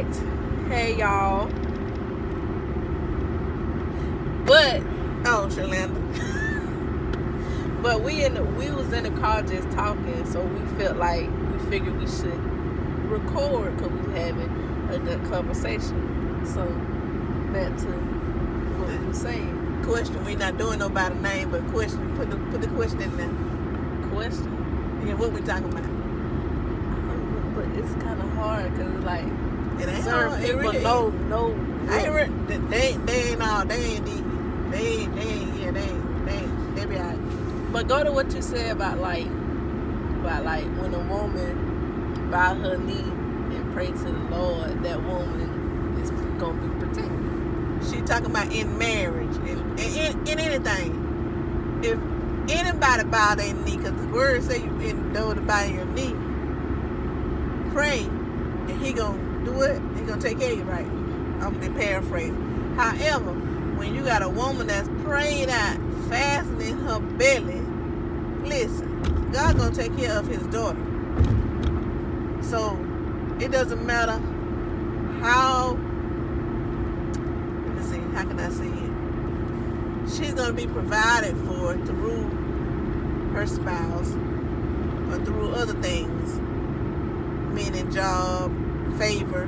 Alright. Hey y'all. But Sherlanda. But we was in the car just talking, so we felt like we figured we should record because we were having a good conversation. So back to what we were saying. Question. We not doing nobody's name, but question. Put the question in there. Question. Yeah, what we talking about? But it's kind of hard because like It ain't certain hard. people It really know. I ain't. They ain't all. They ain't deep. They be alright. But go to what you said about like when a woman bow her knee and pray to the Lord, that woman is gonna be protected. She talking about in marriage and in anything. If anybody bow their knee, because the word say you in to bow your knee, pray, and he gonna do it. He gonna take care of you, right? I'm gonna paraphrase. However, when you got a woman that's prayed out, fastening her belly, listen, God gonna take care of his daughter. So it doesn't matter how. Let me see. How can I say it? She's gonna be provided for through her spouse or through other things, meaning job, favor.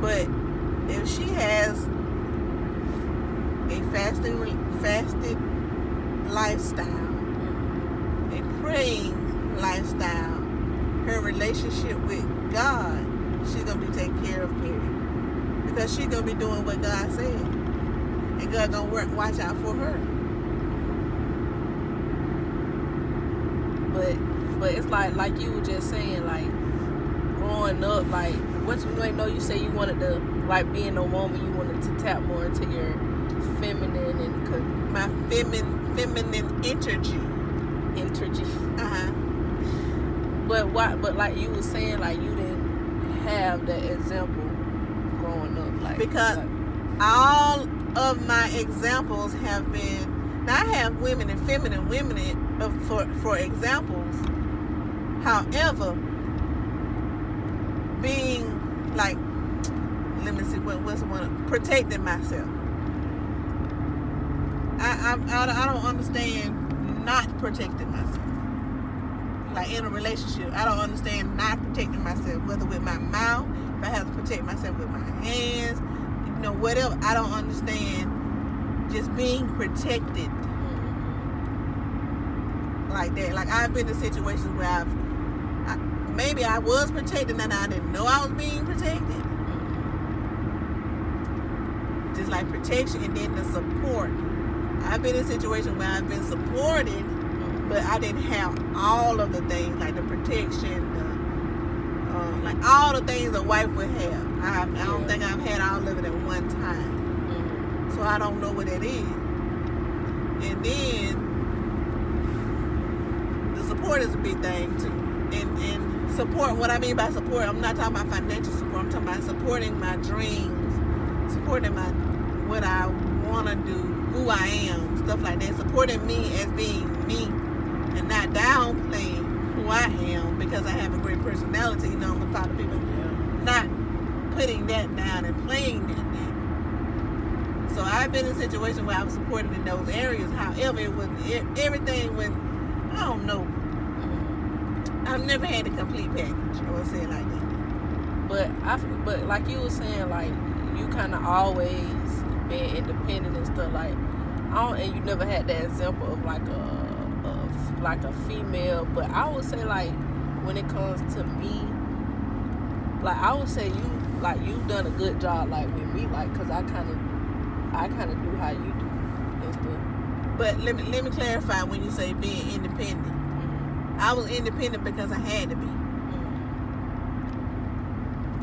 But if she has a fasted lifestyle, a praying lifestyle, her relationship with God, she's going to be taken care of, period. Because she's going to be doing what God said. And God going to watch out for her. But it's like you were just saying, like, growing up, like, what you know, you say you wanted to, like, being a woman, you wanted to tap more into your feminine and my feminine energy. But like you were saying, like you didn't have that example growing up, like because all of my examples have been. Now I have women and feminine women for examples. However, being like, let me see what's one, protecting myself. I don't understand not protecting myself. Like in a relationship, I don't understand not protecting myself, whether with my mouth, if I have to protect myself with my hands, whatever. I don't understand just being protected like that. Like I've been in situations where maybe I was protected and I didn't know I was being protected. Just like protection and then the support. I've been in situations where I've been supported, but I didn't have all of the things, like the protection, like all the things a wife would have. I don't think I've had all of it at one time. So I don't know what it is. And then the support is a big thing too. And support, what I mean by support, I'm not talking about financial support. I'm talking about supporting my dreams, supporting what I want to do, who I am, stuff like that. Supporting me as being me and not downplaying who I am because I have a great personality. I'm going to talk to people. Not putting that down and playing that down. So I've been in situations where I was supported in those areas. However, it was everything when, I don't know. I've never had a complete package. I would say it like that. But like you were saying, like you kind of always been independent and stuff. Like and you never had that example of like a female. But I would say like when it comes to me, like I would say you've done a good job like with me, like because I kind of do how you do and stuff. But let me clarify when you say being independent. I was independent because I had to be.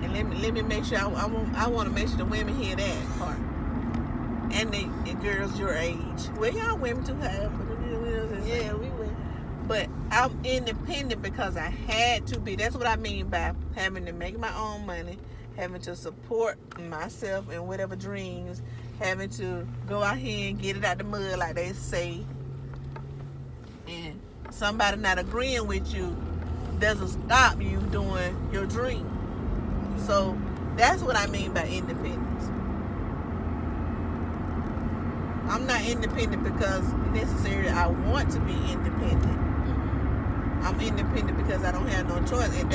And let me make sure I want to make sure the women hear that part. And the girls your age. Well, y'all women too have. Yeah, we went. But I'm independent because I had to be. That's what I mean by having to make my own money, having to support myself and whatever dreams, having to go out here and get it out the mud like they say. And somebody not agreeing with you doesn't stop you doing your dream. So That's what I mean by independence. I'm not independent because necessarily I want to be independent. I'm independent because I don't have no choice, and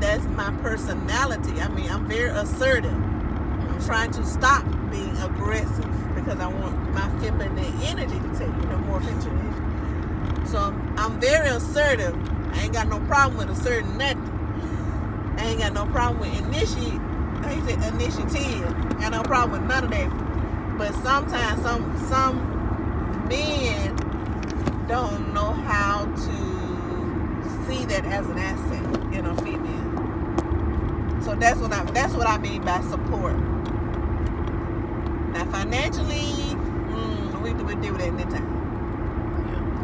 that's my personality. I mean, I'm very assertive. I'm trying to stop being aggressive because I want my feminine energy to take, more feminine energy. So I'm very assertive. I ain't got no problem with asserting nothing. I ain't got no problem with initiative. I got no problem with none of that. But sometimes some men don't know how to see that as an asset in a female. So that's what I mean by support. Now financially, we deal with that anytime.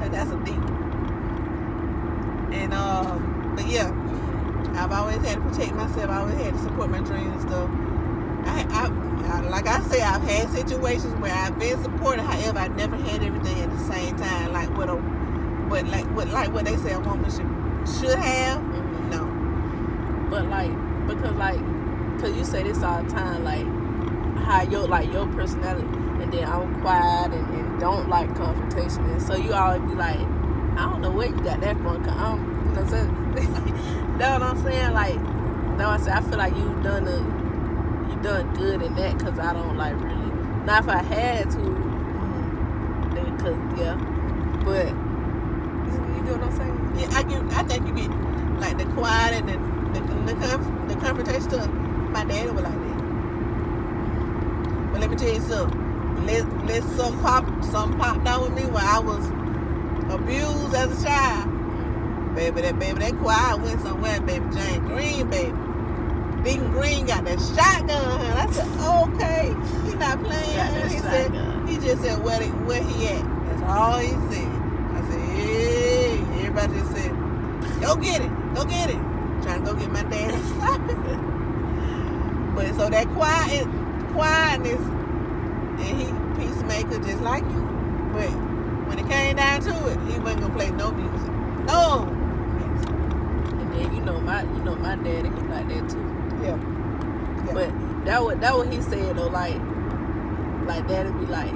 Yeah. That's a deep. And but yeah, I've always had to protect myself. I always had to support my dreams and stuff. I like I say, I've had situations where I've been supported. However, I never had everything at the same time. Like what they say a woman should have. No. But cause you say this all the time, like how your personality, and then I'm quiet and don't like confrontation, and so you always be like, I don't know where you got that from. Cause I'm, you know what I'm saying? That's what I'm saying. Like, that's what I feel like you done good in that, cause I don't like really. Not if I had to, then cause yeah, but you know what I'm saying? Yeah, I think you get like the quiet and the confrontation stuff. My daddy was like that. But let me tell you something. Let something popped out with me when I was abused as a child. Baby, that quiet went somewhere, baby. Jane Green, baby. Deacon Green got that shotgun. I said, okay, he not playing. He just said where he at. That's all he said. I said, hey, everybody just said, go get it. Trying to go get my dad and stop it. But so that quietness, and he peacemaker just like you. But when it came down to it, he wasn't gonna play no music. No. And then my daddy, he like that too. Yeah. But that what he said though, like daddy be like,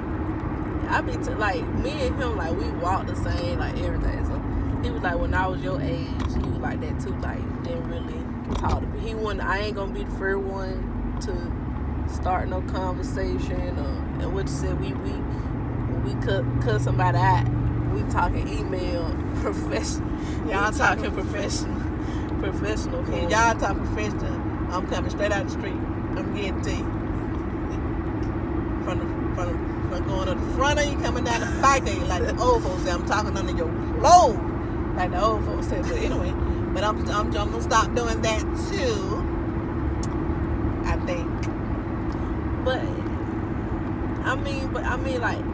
I be like me and him, like we walk the same, like everything. So he was like, when I was your age, he was like that too. Like didn't really talk to me. I ain't gonna be the first one to start no conversation. And what you said, we cut somebody out. We talking email professional. Y'all talking professional. Yeah, y'all talk professional. I'm coming straight out the street. I'm getting to you. From going to the front of you, coming down the back of you, like the old folks say. I'm talking under your clothes, like the old folks say. But anyway, I'm gonna stop doing that too. I think. But I mean, like,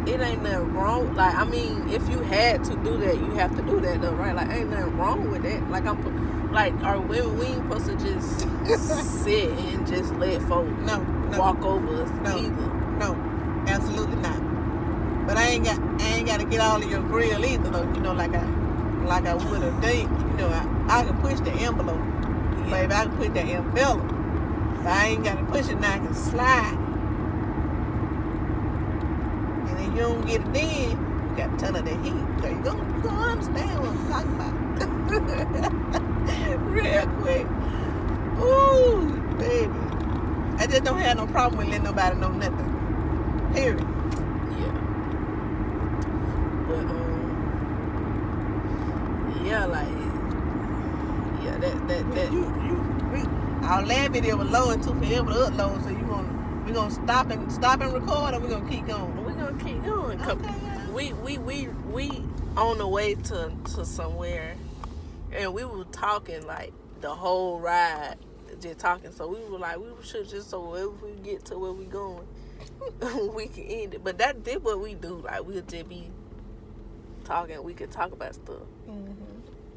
it ain't nothing wrong. Like, I mean, if you had to do that, you have to do that, though, right? Like, ain't nothing wrong with that. Like, are we ain't supposed to just sit and just let folks walk over us either. No, absolutely not. But I ain't got to get all of your grill either, though. Like I would have date. I can push the envelope, baby. I can push the envelope. But I ain't got to push it now. I can slide. And if you don't get it then, you got to turn up the heat. So you gonna understand what I'm talking about. Real quick. Ooh, baby. I just don't have no problem with letting nobody know nothing. Period. Yeah. But yeah, like, yeah, that. Our last video was low and took forever to upload, so we gonna stop and record, or we gonna keep going? We're gonna keep going. Okay. We on the way to somewhere, and we were talking like the whole ride, just talking. So we were like, we should just, so if we get to where we going, we can end it. But that did what we do. Like, we'll just be talking. We could talk about stuff.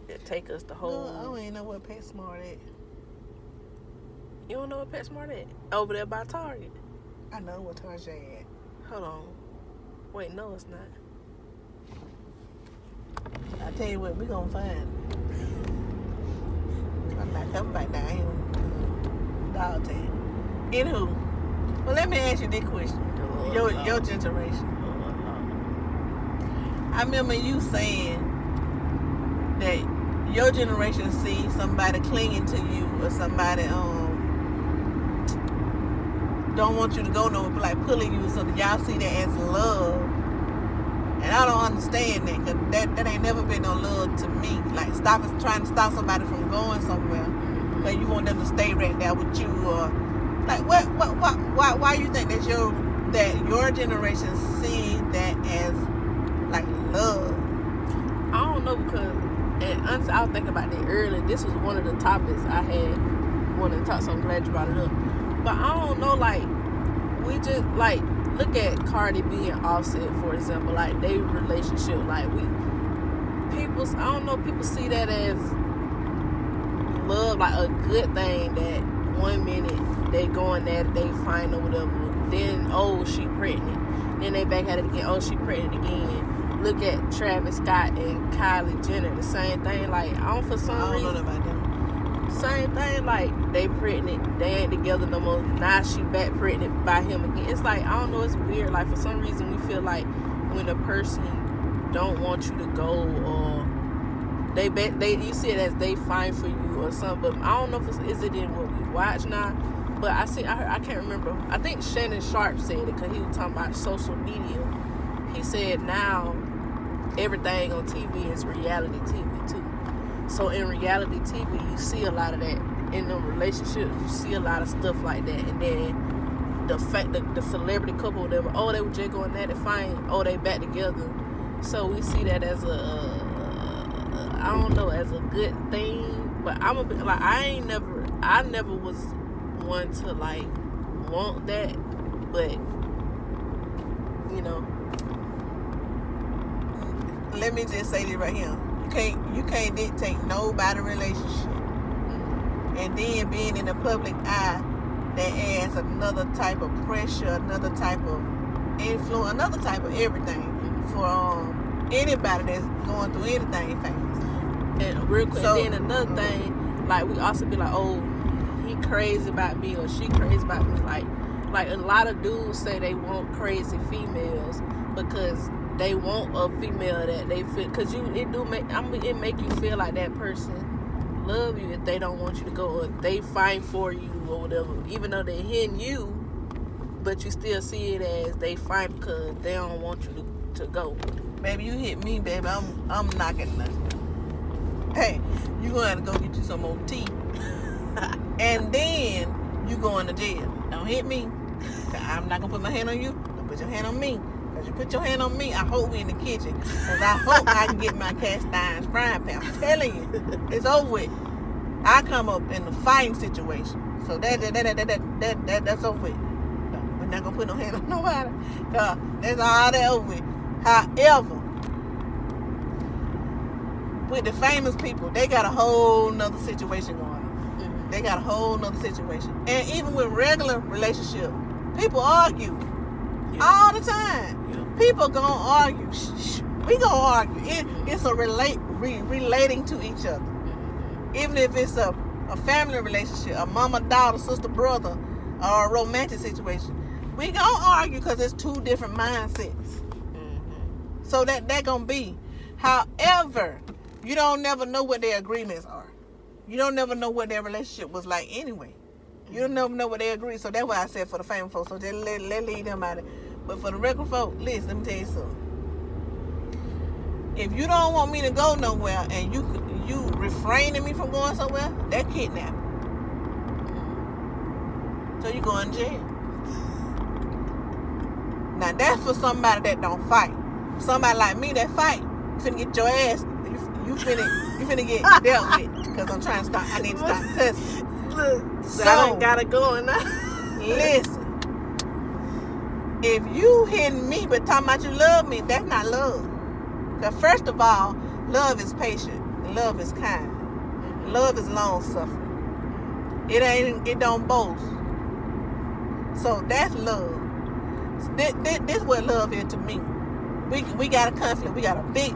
It take us the whole. I don't even know what PetSmart at. You don't know what PetSmart at? Over there by Target. I know what Target at. Hold on. Wait, no, it's not. I tell you what, we gonna find. I'm not coming back down here. dog tag. Anywho, well, let me ask you this question. Your generation. I remember you saying that your generation sees somebody clinging to you or somebody don't want you to go nowhere, like pulling you, so that y'all see that as love. And I don't understand that, because that ain't never been no love to me. Like trying to stop somebody from going somewhere, because you want them to stay right there with you, or like why you think that your generation sees that as like love? I don't know, because and honestly, I was thinking about that earlier. This was one of the topics I had wanted to talk, so I'm glad you brought it up. But I don't know, like, we just, like, look at Cardi B and Offset, for example. Like, their relationship, like, people see that as love, like a good thing, that 1 minute they going at it, they find or whatever. Then, oh, she pregnant. Then they back at it again, oh, she pregnant again. Look at Travis Scott and Kylie Jenner, the same thing. Like, I don't know about them. Same thing, like, they pregnant, they ain't together no more. Now she back pregnant by him again. It's like, I don't know, it's weird. Like, for some reason, we feel like when a person don't want you to go, or you see it as they fight for you or something. But I don't know if is it in what we watch now. But I can't remember. I think Shannon Sharp said it, because he was talking about social media. He said now everything on TV is reality TV too. So in reality TV, you see a lot of that. In the relationships, you see a lot of stuff like that. And then the fact that the celebrity couple, whatever, oh, they were just going at it, fine. Oh, they back together. So we see that as I don't know, as a good thing. But I never was one to like want that. But you know, let me just say this right here. You can't dictate nobody's relationship. And then being in the public eye, that adds another type of pressure, another type of influence, another type of everything for anybody that's going through anything famous. And real quick, then another thing, like, we also be like, oh, he crazy about me, or she crazy about me. Like a lot of dudes say they want crazy females because they want a female that they feel, because it make you feel like that person love you if they don't want you to go, or they fight for you or whatever, even though they're hitting you, but you still see it as they fight because they don't want you to go. Baby, you hit me, baby, I'm knocking nothing. Hey, you gonna have to go get you some more tea. And then you going to jail. Don't hit me. I'm not gonna put my hand on you. Don't put your hand on me. Because you put your hand on me, I hope we in the kitchen. Because I hope I can get my cast iron frying pan. I'm telling you, it's over with. I come up in a fighting situation. So that's over with. No, we're not gonna put no hand on nobody. Cause that's all that over with. However, with the famous people, they got a whole nother situation going on. They got a whole nother situation. And even with regular relationship, people argue all the time. People gonna argue. We gonna argue. It's a relating to each other. Even if it's a family relationship, a mama, daughter, sister, brother, or a romantic situation, we gonna argue because it's two different mindsets. So that gonna be. However, you don't never know what their agreements are. You don't never know what their relationship was like anyway. You don't never know what they agree. So that's why I said for the famous folks. So just let leave them out of it. But for the regular folk, listen, let me tell you something. If you don't want me to go nowhere and you refraining me from going somewhere, that's kidnapping. So you going to jail. Now that's for somebody that don't fight. Somebody like me that fight, you finna get your ass. You finna get dealt with. Because I'm trying to stop. I need to stop cussing. Look, so I ain't gotta go now. Listen. If you hitting me but talking about you love me, that's not love. Because first of all, love is patient. Love is kind. Love is long suffering. It don't boast. So that's love. This is what love is to me. We got a conflict. We got a big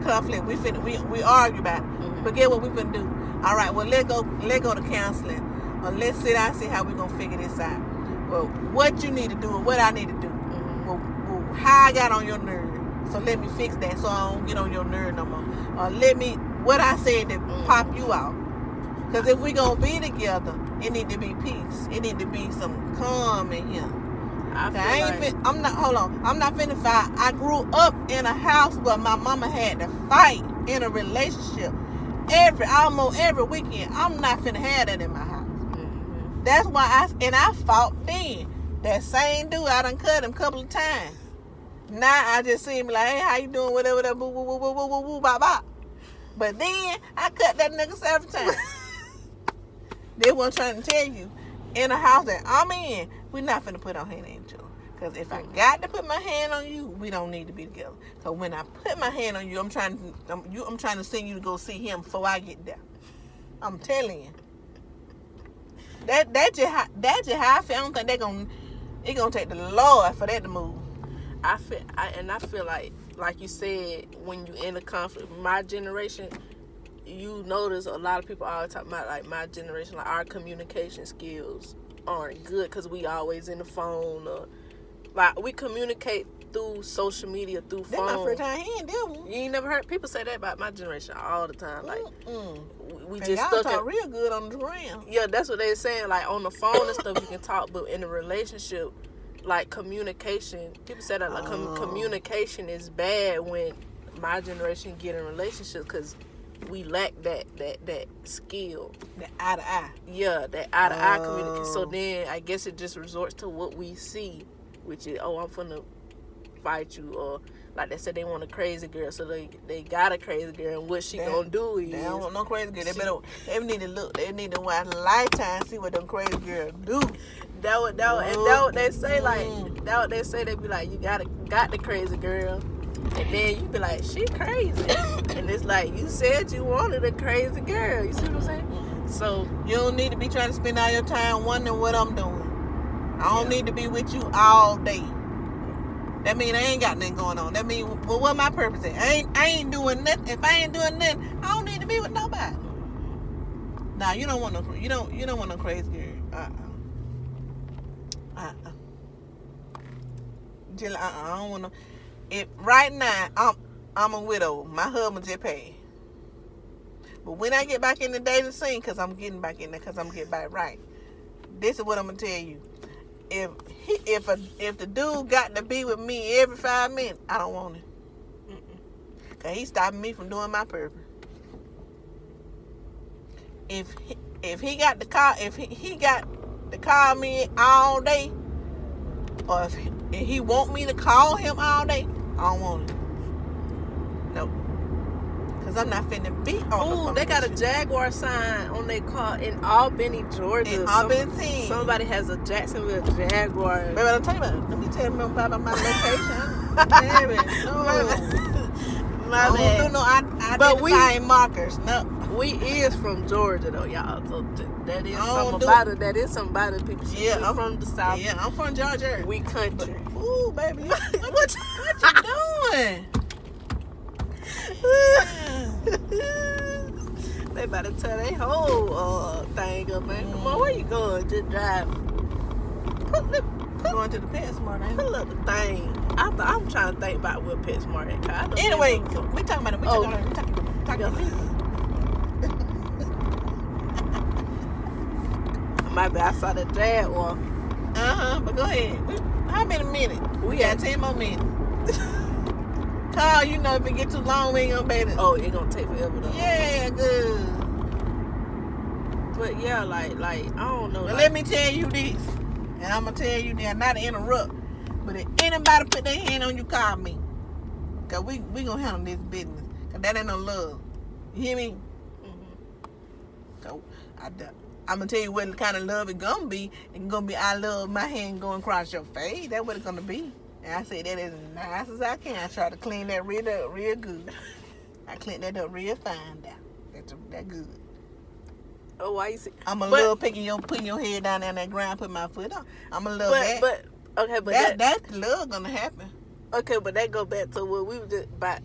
conflict. We argue about it. But get what we finna do. All right, well, let go to counseling. Or let's sit down and see how we're going to figure this out. Well, what you need to do and what I need to do. Well, how I got on your nerve. So let me fix that so I don't get on your nerve no more. Or what I said to pop you out. Because if we going to be together, it need to be peace. It need to be some calm in here. I'm not finna fight. I grew up in a house where my mama had to fight in a relationship almost every weekend. I'm not finna have that in my house. Mm-hmm. That's why I fought then. That same dude, I done cut him a couple of times. Now I just see him like, hey, how you doing? Whatever, boo, boo, boo, boo, boo, boo, boo, bop, bop. But then I cut that nigga several times. They weren't trying to tell you. In the house that I'm in, we're not finna put our hand on each other. Because if I got to put my hand on you, we don't need to be together. Because when I put my hand on you, I'm trying to send you to go see him before I get there. I'm telling you. That's just how I feel. I don't think it's gonna take the Lord for that to move. I feel like you said, when you in a conflict, my generation, you notice a lot of people always talk about, like, my generation, like, our communication skills aren't good because we always in the phone, or like we communicate through social media, through phone. That's my first time hearing them. You ain't never heard people say that about my generation all the time. Like, we and just y'all stuck talk real good on the ground. Yeah, that's what they're saying. Like, on the phone and stuff, you can talk, but in a relationship, like, communication, people say that, like, communication is bad when my generation get in relationships because we lack that skill. That eye to eye. Yeah, that eye to eye communication. So then I guess it just resorts to what we see, which is, I'm finna fight you, or like they said, they want a crazy girl, so they got a crazy girl, and what she gonna do is... They don't want no crazy girl. They need to look. They need to watch Lifetime, see what them crazy girls do. That what they say, like, that what they say, they be like, you got the crazy girl, and then you be like, she crazy. And it's like, you said you wanted a crazy girl. You see what I'm saying? So you don't need to be trying to spend all your time wondering what I'm doing. I don't need to be with you all day. That mean I ain't got nothing going on. That mean, well, what my purpose is? I ain't doing nothing. If I ain't doing nothing, I don't need to be with nobody. Nah, you don't want no crazy girl. Jill, I don't want no. Right now, I'm a widow. My husband just paid. But when I get back in the dating scene, because I'm getting back in there, because I'm getting back right, this is what I'm going to tell you. If the dude got to be with me every 5 minutes, I don't want him. Because he's stopping me from doing my purpose. If he got to call me all day, or if he want me to call him all day, I don't want him. No. Because I'm not finna be on they got a Jaguar sign on their car in Albany, Georgia. In Albany. Somebody has a Jacksonville Jaguar. Baby, let me tell you about my location. Baby, no. I don't do markers. No. We is from Georgia though, y'all. So that is something about it. That is something about it. People I'm from the South. Yeah, I'm from Georgia. We country. Ooh, baby, what you doing? They about to tear their whole thing up, man. Come on, where you going? Just drive. Going to the PetSmart, ain't pull up the thing. I'm trying to think about what PetSmart is. Anyway, we talking about it. We talking about it. My bad, I saw the Jaguar. But go ahead. How many minutes? We got 10 more minutes. Carl, you know if it get too long, we ain't gonna be able to. Oh, it gonna take forever though. Yeah, good. But yeah, like I don't know. But let me tell you this, and I'm gonna tell you that, not to interrupt, but if anybody put their hand on you, call me. Cause we gonna handle this business. Cause that ain't no love. You hear me? So I'm gonna tell you what kind of love it gonna be. It's gonna be I love my hand going across your face. That's what it's gonna be. And I say that as nice as I can. I try to clean that real good. I clean that up real fine down. That's good. Oh, why you see? I'm a little putting your head down on that ground, put my foot on. I'm a little that. But that's love gonna happen. Okay, but that go back to what we were just about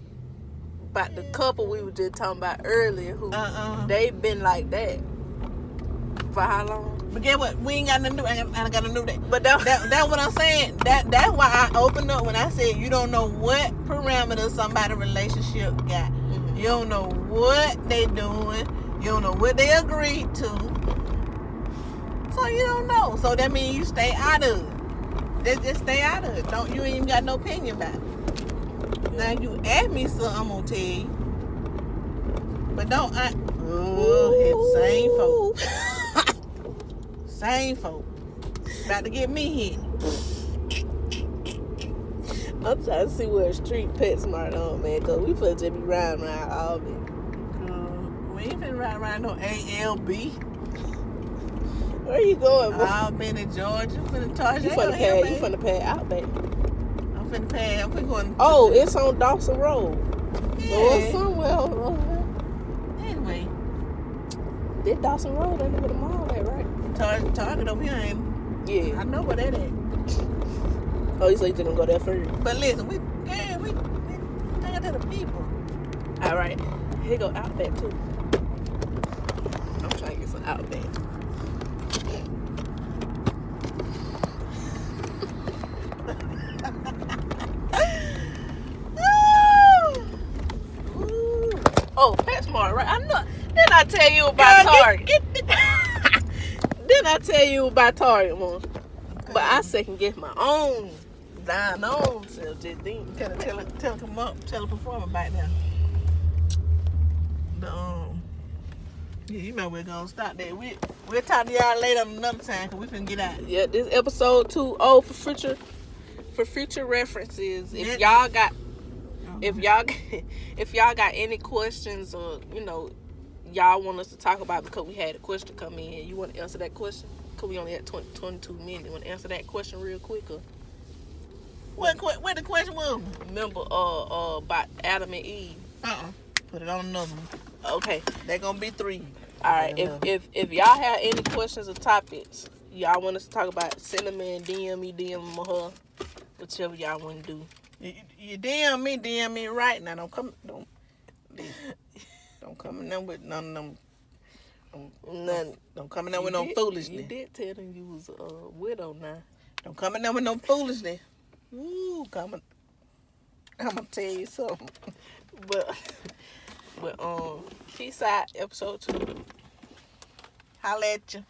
the couple we were just talking about earlier, who they been like that. For how long? But get what? We ain't got nothing to do. I ain't got to do that. But That's what I'm saying. That's why I opened up when I said you don't know what parameters somebody's relationship got. Mm-hmm. You don't know what they doing. You don't know what they agreed to. So you don't know. So that means you stay out of it. Just stay out of it. You ain't even got no opinion about it. Now you ask me something, I'm gonna tell you. But don't same folk. Same folk. About to get me hit. I'm trying to see where Street PetSmart on, man, because we finna just be riding around all day. We ain't finna ride around no ALB. Where you going, boy? Albany, Georgia. Finna charge You finna pay out, baby. I'm finna go in. Oh, it's on Dawson Road. Yeah. So it's somewhere over there. Anyway. This Dawson Road ain't with the mall at, right? Target over here ain't. Yeah. I know where that at. Oh, you say you just gonna go there first? But listen, we take it to the people. All right. Here go Outback too. I'm trying to get some Outback. Oh, PetSmart, right? I know. Didn't I tell you about Target? Didn't I tell you about Target, Mom? Okay. But I second guess my own dying own self just then. Tell her come up, tell her perform about that. Yeah, you know we're gonna stop there. We'll talk to y'all later on another time because we finna get out. Yeah, this episode 2. Oh, for future references, if y'all got any questions or y'all want us to talk about because we had a question come in, you want to answer that question? Because we only had 22 minutes. You want to answer that question real quick? Or what the question was? Remember about Adam and Eve? Put it on another one. Okay. They're gonna be 3. All right. If y'all have any questions or topics y'all want us to talk about, send them in, DM me, DM her, whichever y'all want to do. You DM me right now. Don't come in there with none of them. Don't come in there with no foolishness. You did tell them you was a widow now. Don't come in there with no foolishness. Ooh, I'm gonna tell you something. But Keyside episode 2. Holla at you.